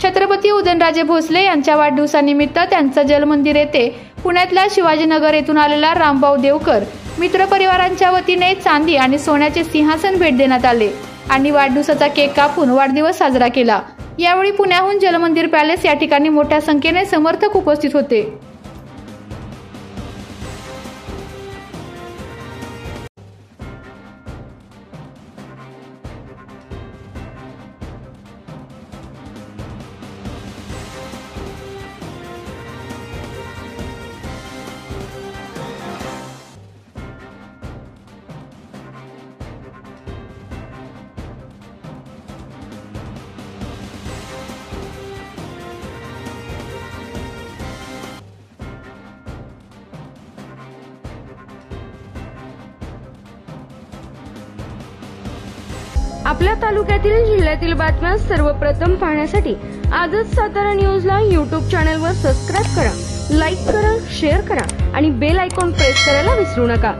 छत्रपती उदयनराजे भोसले यांच्या वाढदिवसानिमित्त त्यांचं जलमंदिर येथे पुण्यातल्या शिवाजीनगर येथून आलेला रामभाऊ देवकर मित्र परिवारांच्या वतीने चांदी आणि सोन्याचे सिंहासन भेट देण्यात आले आणि वाढदिवसाचा केक कापून वाढदिवस साजरा केला। यावेळी पुण्याहून जलमंदिर पॅलेस या ठिकाणी मोठ्या संख्येने समर्थक उपस्थित होते। आपल्या तालुक्यातील जिल्ह्यातील बातम्या सर्वप्रथम पाहण्यासाठी आजच सातारा न्यूजला YouTube चॅनलवर सबस्क्राइब करा, लाईक करा, शेअर करा आणि बेल आयकॉन प्रेस करायला विसरू नका।